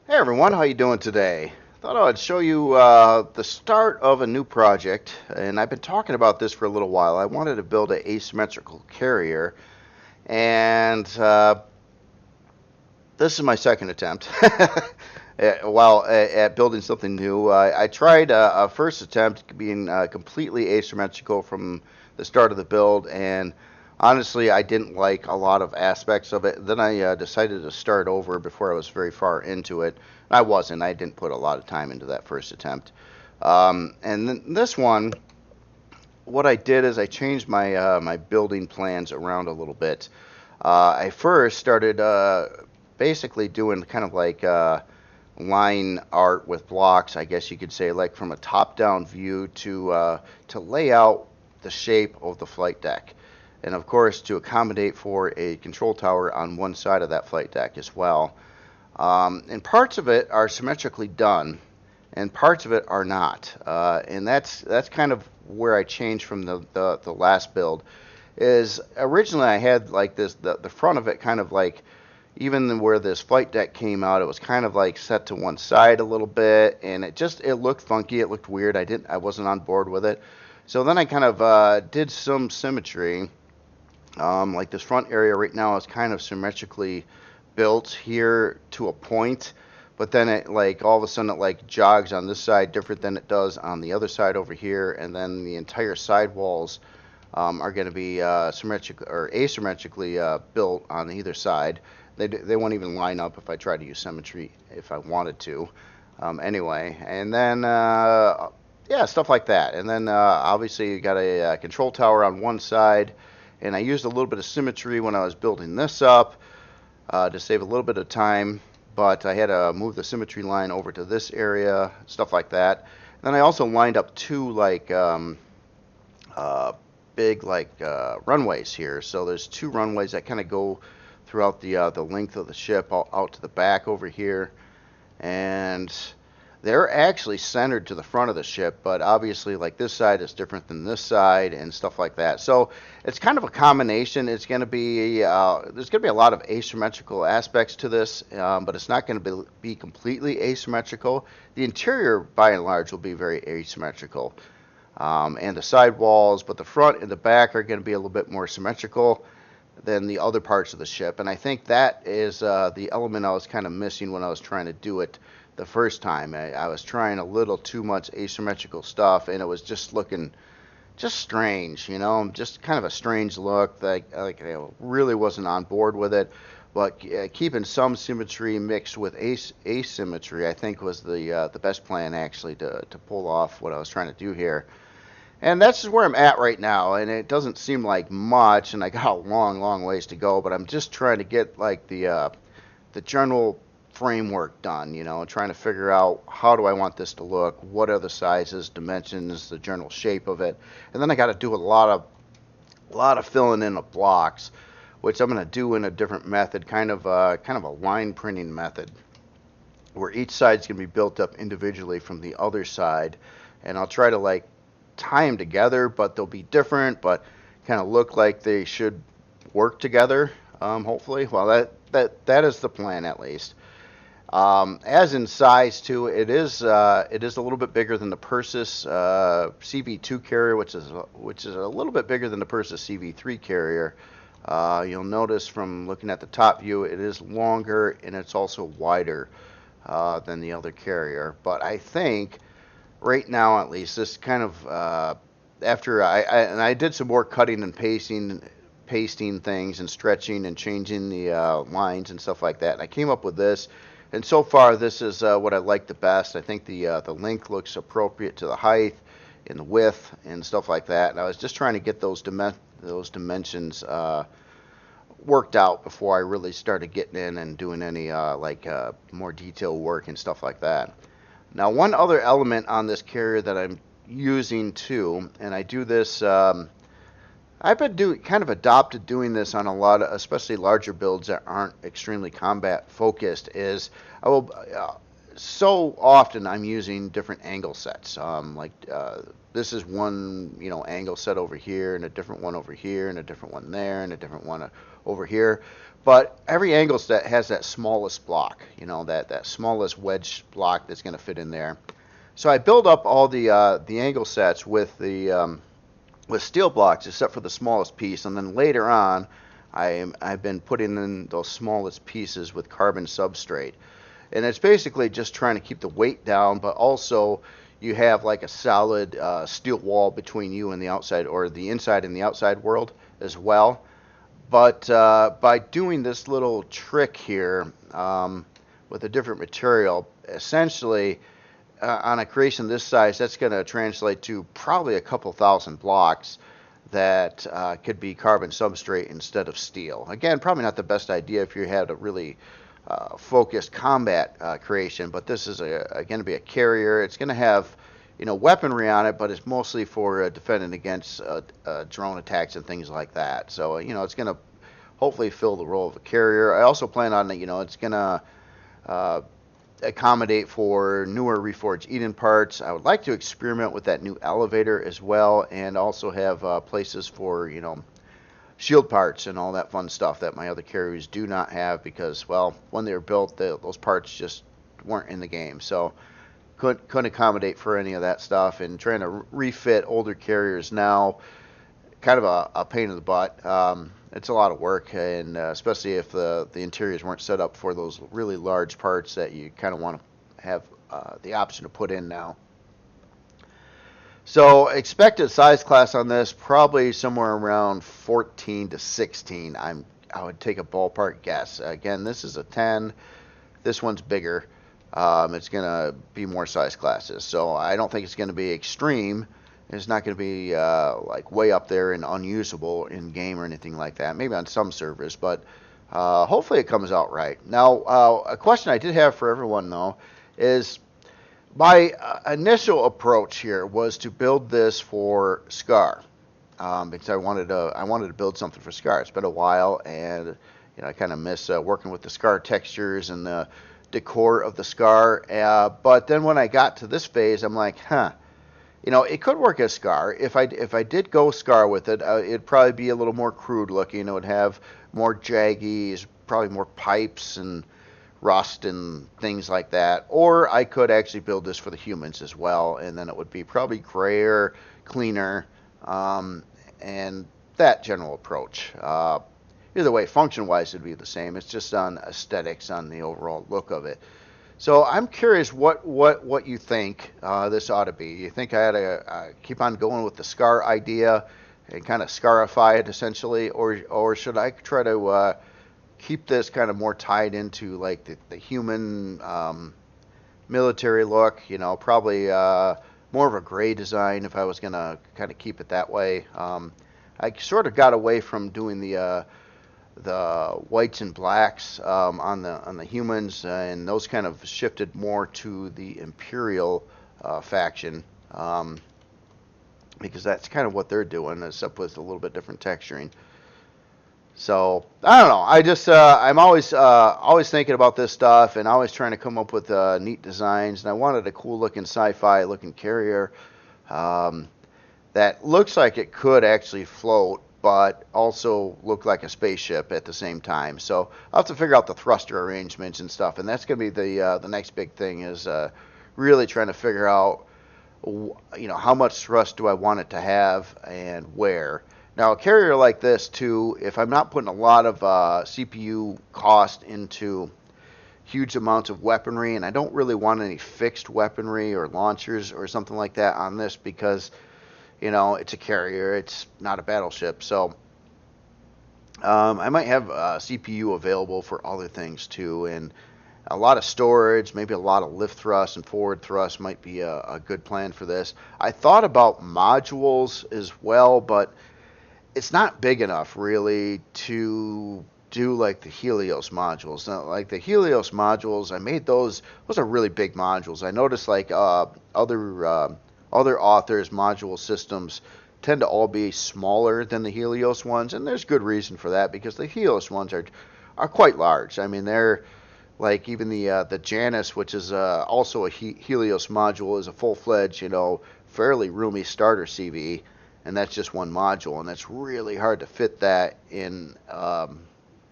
Hey everyone, how you doing today? Thought I'd show you the start of a new project, and I've been talking about this for a little while. I wanted to build an asymmetrical carrier, and this is my second attempt. At building something new, I tried a first attempt being completely asymmetrical from the start of the build, and honestly, I didn't like a lot of aspects of it. Then I decided to start over before I was very far into it. I wasn't. I didn't put a lot of time into that first attempt. And then this one, what I did is I changed my building plans around a little bit. I first started basically doing kind of like line art with blocks, I guess you could say, like from a top-down view to lay out the shape of the flight deck, and of course to accommodate for a control tower on one side of that flight deck as well. And parts of it are symmetrically done, and parts of it are not. And that's kind of where I changed from the last build. Is originally I had like this the front of it kind of like even where this flight deck came out, it was kind of like set to one side a little bit, and it looked funky. It looked weird. I wasn't on board with it. So then I kind of did some symmetry. Like this front area right now is kind of symmetrically built here to a point, but then it like all of a sudden it like jogs on this side different than it does on the other side over here, and then the entire side walls are going to be symmetric or asymmetrically built on either side. They won't even line up if I try to use symmetry if I wanted to. Anyway, and then yeah, stuff like that. And then obviously you got a control tower on one side, and I used a little bit of symmetry when I was building this up to save a little bit of time. But I had to move the symmetry line over to this area, stuff like that. And then I also lined up two like uh, big like runways here. So there's two runways that kind of go throughout the length of the ship out to the back over here, and they're actually centered to the front of the ship, but obviously like this side is different than this side and stuff like that. So it's kind of a combination. It's going to be there's going to be a lot of asymmetrical aspects to this, but it's not going to be completely asymmetrical. The interior by and large will be very asymmetrical, and the side walls, but the front and the back are going to be a little bit more symmetrical than the other parts of the ship. And I think that is the element I was kind of missing when I was trying to do it the first time. I was trying a little too much asymmetrical stuff, and it was just looking just strange, just kind of a strange look. Like I really wasn't on board with it. But keeping some symmetry mixed with asymmetry, I think, was the best plan actually to pull off what I was trying to do here. And that's just where I'm at right now, and it doesn't seem like much, and I got a long, long ways to go. But I'm just trying to get like the general framework done, trying to figure out how do I want this to look, what are the sizes, dimensions, the general shape of it, and then I got to do a lot of filling in of blocks, which I'm going to do in a different method, kind of a line printing method, where each side's going to be built up individually from the other side, and I'll try to like tie them together, but they'll be different, but kind of look like they should work together. Hopefully, well, that is the plan at least. As in size too, it is a little bit bigger than the Persis CV2 carrier, which is a little bit bigger than the Persis CV3 carrier. You'll notice from looking at the top view, it is longer and it's also wider than the other carrier. But I think right now, at least, this kind of after I did some more cutting and pasting things and stretching and changing the lines and stuff like that. And I came up with this, and so far this is what I like the best. I think the length looks appropriate to the height and the width and stuff like that. And I was just trying to get those dimensions worked out before I really started getting in and doing any more detailed work and stuff like that. Now, one other element on this carrier that I'm using too, and I do this, I've been kind of adopted doing this on a lot of, especially larger builds that aren't extremely combat focused, is I will, so often I'm using different angle sets. This is one, angle set over here, and a different one over here, and a different one there, and a different one over here. But every angle set has that smallest block, that smallest wedge block that's going to fit in there. So I build up all the angle sets with steel blocks, except for the smallest piece, and then later on, I've been putting in those smallest pieces with carbon substrate, and it's basically just trying to keep the weight down, but also you have like a solid steel wall between you and the outside, or the inside and the outside world as well. But by doing this little trick here with a different material, essentially on a creation this size, that's going to translate to probably a couple thousand blocks that could be carbon substrate instead of steel. Again, probably not the best idea if you had a really focused combat creation, but this is going to be a carrier. It's going to have weaponry on it, but it's mostly for defending against drone attacks and things like that. So it's going to hopefully fill the role of a carrier. I also plan on it's going to accommodate for newer Reforged Eden parts. I would like to experiment with that new elevator as well, and also have places for shield parts and all that fun stuff that my other carriers do not have, because, well, when they were built, those parts just weren't in the game. So couldn't accommodate for any of that stuff, and trying to refit older carriers now, kind of a pain in the butt. It's a lot of work, and especially if the interiors weren't set up for those really large parts that you kind of want to have the option to put in now. So expected size class on this, probably somewhere around 14 to 16. I would take a ballpark guess. Again, this is a 10. This one's bigger. It's going to be more size classes. So I don't think it's going to be extreme. It's not going to be like way up there and unusable in game or anything like that. Maybe on some servers, but hopefully it comes out right. Now, a question I did have for everyone though is, my initial approach here was to build this for Skaar, because I wanted to build something for Skaar. It's been a while, and I kind of miss working with the Skaar textures and the decor of the Skaar. But then when I got to this phase, I'm like, it could work as Skaar. If I did go Skaar with it, it'd probably be a little more crude looking. It would have more jaggies, probably more pipes and rust and things like that. Or I could actually build this for the humans as well, and then it would be probably grayer, cleaner, and that general approach. Either way, function-wise, it'd be the same. It's just on aesthetics, on the overall look of it. So I'm curious what you think this ought to be. You think I ought to keep on going with the Skaar idea and kind of Skaarify it essentially, or should I try to keep this kind of more tied into like the human military look? Probably more of a gray design if I was going to kind of keep it that way. I sort of got away from doing the whites and blacks on the humans, and those kind of shifted more to the Imperial faction, because that's kind of what they're doing, except with a little bit different texturing. So I don't know. I just I'm always thinking about this stuff, and always trying to come up with neat designs. And I wanted a cool looking sci-fi looking carrier that looks like it could actually float, but also look like a spaceship at the same time. So I'll have to figure out the thruster arrangements and stuff, and that's going to be the next big thing, is really trying to figure out how much thrust do I want it to have and where. Now, a carrier like this, too, if I'm not putting a lot of CPU cost into huge amounts of weaponry, and I don't really want any fixed weaponry or launchers or something like that on this, because, it's a carrier, it's not a battleship. So I might have CPU available for other things, too, and a lot of storage, maybe a lot of lift thrust and forward thrust might be a good plan for this. I thought about modules as well, but it's not big enough really to do like the Helios modules. Now, like the Helios modules, I made those are really big modules. I noticed like other authors' module systems tend to all be smaller than the Helios ones, and there's good reason for that, because the Helios ones are quite large. I mean, they're like, even the Janus, which is also a Helios module, is a full-fledged, fairly roomy starter CV. And that's just one module, and that's really hard to fit that in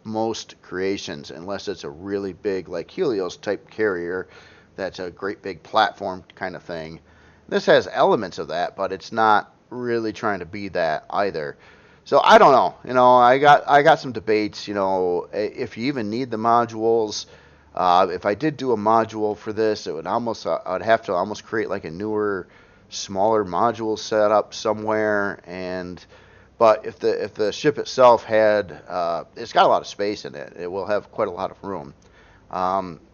most creations, unless it's a really big, like Helios type carrier that's a great big platform kind of thing. This has elements of that, but it's not really trying to be that either. So I don't know. I got some debates. If you even need the modules. If I did do a module for this, it would almost I'd have to almost create like a newer, smaller module setup somewhere. But if the ship itself had it's got a lot of space in it. It will have quite a lot of room.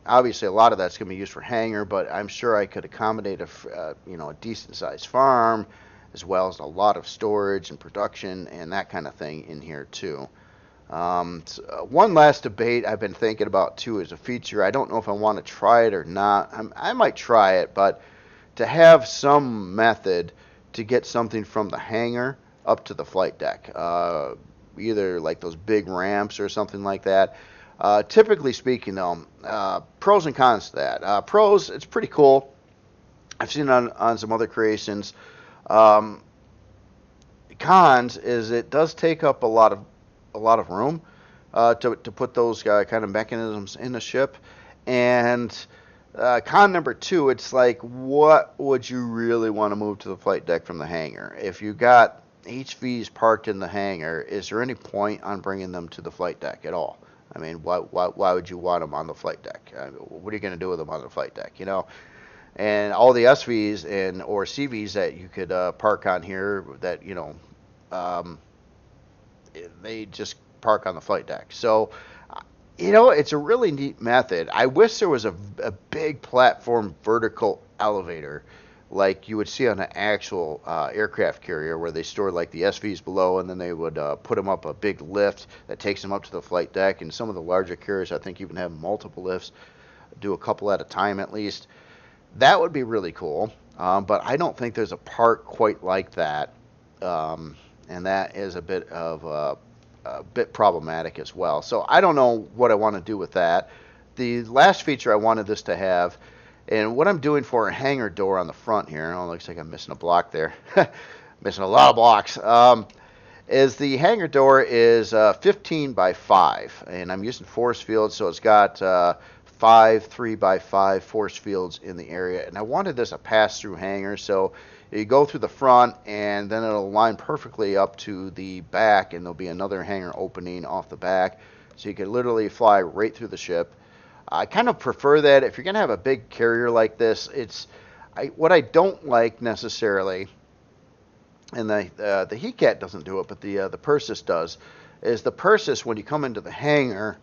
Obviously, a lot of that's going to be used for hangar, but I'm sure I could accommodate a decent sized farm, as well as a lot of storage and production and that kind of thing in here too. One last debate I've been thinking about too is a feature. I don't know if I want to try it or not. I might try it, but to have some method to get something from the hangar up to the flight deck, either like those big ramps or something like that. Typically speaking, though, pros and cons to that. Pros, it's pretty cool. I've seen it on some other creations. Um, Cons is it does take up a lot of room to put those kind of mechanisms in the ship. And con number two, it's like, what would you really want to move to the flight deck from the hangar? If you got HVs parked in the hangar, is there any point on bringing them to the flight deck at all? I mean, why would you want them on the flight deck? I mean, what are you going to do with them on the flight deck? And all the SVs or CVs that you could park on here that um, they just park on the flight deck. So, it's a really neat method. I wish there was a big platform vertical elevator like you would see on an actual aircraft carrier where they store like the SVs below and then they would put them up a big lift that takes them up to the flight deck. And some of the larger carriers, I think, even have multiple lifts, do a couple at a time at least. That would be really cool. But I don't think there's a part quite like that. And that is a bit problematic as well. So I don't know what I want to do with that. The last feature I wanted this to have, and what I'm doing for a hangar door on the front here, oh, looks like I'm missing a block there, missing a lot of blocks, is the hangar door is 15 by 5, and I'm using force fields, so it's got 5 3 by 5 force fields in the area, and I wanted this a pass-through hangar, so you go through the front, and then it'll line perfectly up to the back, and there'll be another hangar opening off the back, so you can literally fly right through the ship. I kind of prefer that. If you're going to have a big carrier like this, what I don't like necessarily, and the HeCat doesn't do it, but the Persis does, is the Persis, when you come into the hangar,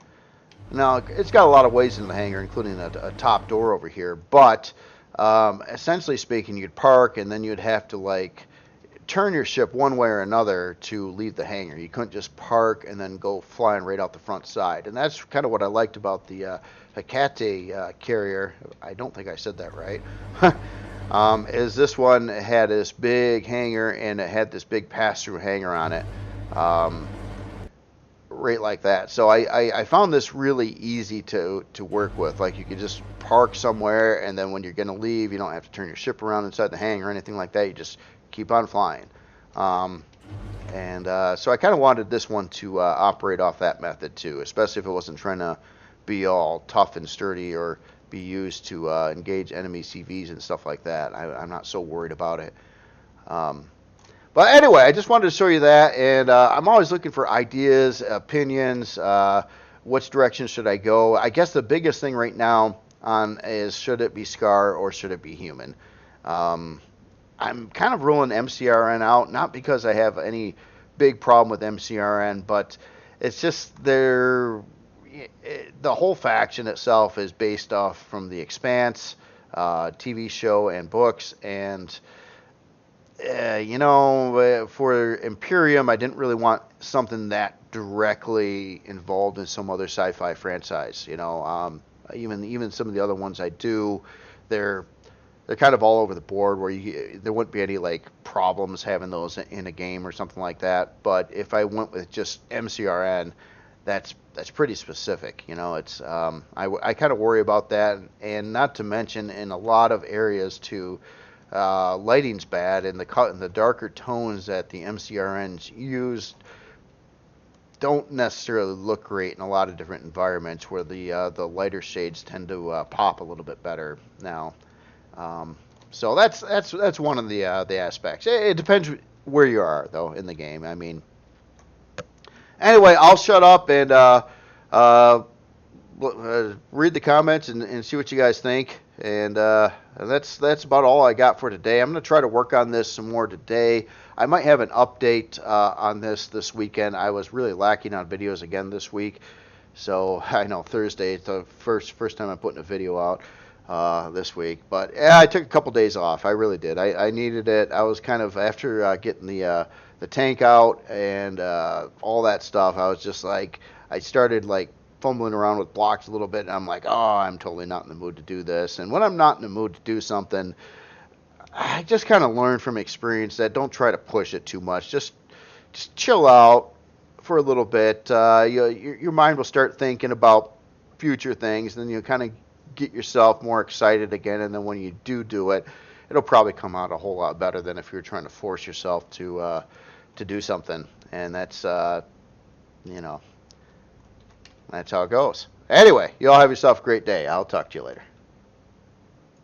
now it's got a lot of ways in the hangar, including a top door over here, but essentially speaking, you'd park and then you'd have to like turn your ship one way or another to leave the hangar. You couldn't just park and then go flying right out the front side. And that's kind of what I liked about the Hecate carrier. I don't think I said that right. Is this one had this big hangar and it had this big pass-through hangar on it. Right like that. So I found this really easy to work with. Like you could just park somewhere, and then when you're going to leave, you don't have to turn your ship around inside the hangar or anything like that. You just keep on flying. So I kind of wanted this one to operate off that method too, especially if it wasn't trying to be all tough and sturdy or be used to engage enemy CVs and stuff like that. I'm not so worried about it. But anyway, I just wanted to show you that, and I'm always looking for ideas, opinions, which direction should I go. I guess the biggest thing right now is should it be Skaar or should it be human? I'm kind of ruling MCRN out, not because I have any big problem with MCRN, but it's just the whole faction itself is based off from The Expanse, TV show and books, and for Empyrion, I didn't really want something that directly involved in some other sci-fi franchise. Even some of the other ones I do, they're kind of all over the board where there wouldn't be any like problems having those in a game or something like that. But if I went with just MCRN, that's pretty specific. It's I kind of worry about that, and not to mention in a lot of areas too. Lighting's bad, and the darker tones that the MCRNs used don't necessarily look great in a lot of different environments where the lighter shades tend to pop a little bit better now. So that's one of the aspects. It depends where you are though in the game. I mean, anyway, I'll shut up and uh, read the comments and see what you guys think. And that's about all I got for today. I'm going to try to work on this some more today. I might have an update on this weekend. I was really lacking on videos again this week. So I know Thursday is the first time I'm putting a video out this week. But yeah, I took a couple days off. I really did. I needed it. I was kind of after getting the tank out and all that stuff. I was just like I started like fumbling around with blocks a little bit, and I'm like, oh, I'm totally not in the mood to do this. And when I'm not in the mood to do something, I just kind of learned from experience that don't try to push it too much. Just chill out for a little bit. Your mind will start thinking about future things, then you kind of get yourself more excited again. And then when you do it, it'll probably come out a whole lot better than if you're trying to force yourself to do something. And that's you know that's how it goes. Anyway, you all have yourself a great day. I'll talk to you later.